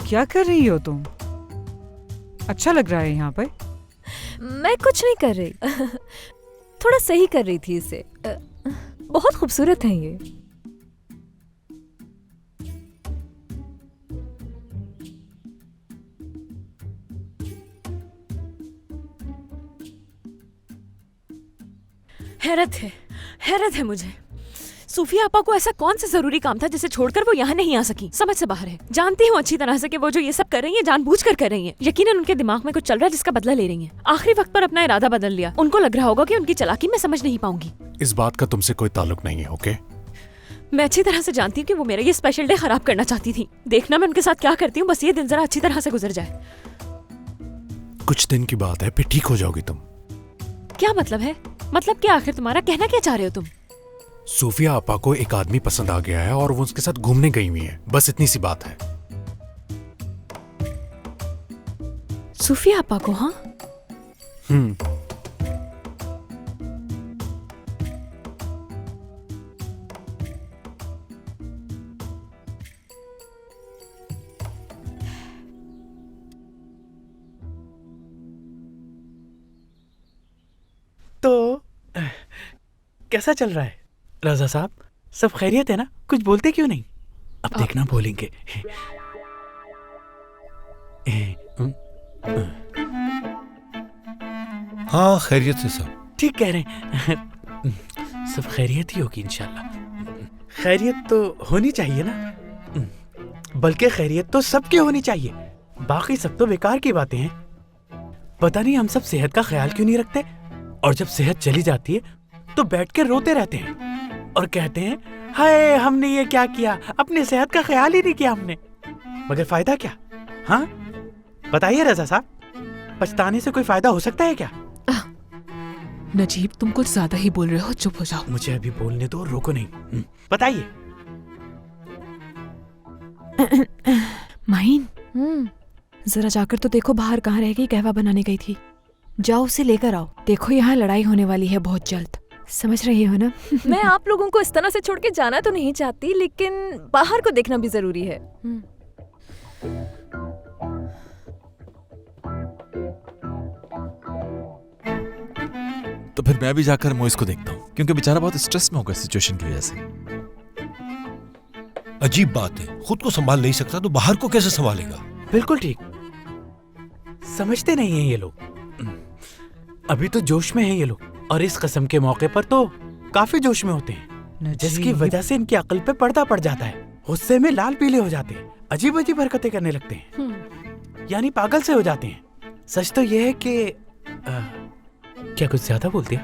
क्या कर रही हो तुम? अच्छा लग रहा है यहाँ पर। मैं कुछ नहीं कर रही। थोड़ा सही कर रही थी इसे। बहुत खूबसूरत है ये। हैरत है मुझे। सूफिया आपा को ऐसा कौन सा जरूरी काम था जिसे छोड़कर वो यहाँ नहीं आ सकी? समझ से बाहर है। जानती हूँ अच्छी तरह से कि वो जो ये सब कर रही है जानबूझकर कर रही है। यकीनन उनके दिमाग में कुछ चल रहा है जिसका बदला ले रही है। आखिरी वक्त पर अपना इरादा बदल लिया। उनको लग रहा होगा कि उनकी चालाकी मैं समझ नहीं पाऊंगी। इस बात का तुमसे कोई ताल्लुक नहीं है, ओके? मैं अच्छी तरह से जानती हूँ कि वो मेरा ये स्पेशल डे खराब करना चाहती थी। देखना मैं उनके साथ क्या करती हूँ, बस ये दिन जरा अच्छी तरह से गुजर जाए। कुछ दिन की बात है, फिर ठीक हो जाओगी तुम। क्या मतलब है? मतलब क्या? आखिर तुम्हारा कहना क्या चाह रहे हो तुम? सूफिया आपा को एक आदमी पसंद आ गया है और वो उसके साथ घूमने गई हुई है। बस इतनी सी बात है। सूफिया आपा को? हाँ। तो कैसा चल रहा है रजा साहब? सब खैरियत है ना? कुछ बोलते क्यों नहीं? अब देखना बोलेंगे। हाँ, खैरियत से सब। ठीक कह रहे हैं। सब खैरियत ही होगी इंशाल्लाह। खैरियत तो होनी चाहिए ना, बल्कि खैरियत तो सबके होनी चाहिए। बाकी सब तो बेकार की बातें हैं। पता नहीं हम सब सेहत का ख्याल क्यों नहीं रखते, और जब सेहत चली जाती है तो बैठ के रोते रहते हैं और कहते हैं हाय हमने ये क्या किया, अपनी सेहत का ख्याल ही नहीं किया हमने। मगर फायदा क्या? हाँ बताइए रजा साहब, पछताने से कोई फायदा हो सकता है क्या? नजीब, तुम कुछ ज्यादा ही बोल रहे हो, चुप हो जाओ। मुझे अभी बोलने दो, रोको नहीं। बताइए। माहीन, जरा जाकर तो देखो बाहर कहाँ रह गई। कहवा बनाने गई थी, जाओ उसे लेकर आओ। देखो यहाँ लड़ाई होने वाली है बहुत जल्द, समझ रही हो ना? मैं आप लोगों को इस तरह से छोड़ के जाना तो नहीं चाहती, लेकिन बाहर को देखना भी जरूरी है। तो फिर मैं भी जाकर मोइस को देखता हूँ, क्योंकि बेचारा बहुत स्ट्रेस में होगा सिचुएशन की वजह से। अजीब बात है, खुद को संभाल नहीं सकता तो बाहर को कैसे संभालेगा? बिल्कुल ठीक। समझते नहीं हैं ये लोग। अभी तो जोश में हैं ये लोग, और इस कसम के मौके पर तो काफी जोश में होते हैं, जिसकी वजह से इनकी अक्ल पे पर्दा पड़ जाता है। गुस्से में लाल पीले हो जाते हैं, अजीब अजीब हरकतें करने लगते हैं, यानी पागल से हो जाते हैं। सच तो यह है कि क्या कुछ ज्यादा बोल दिया?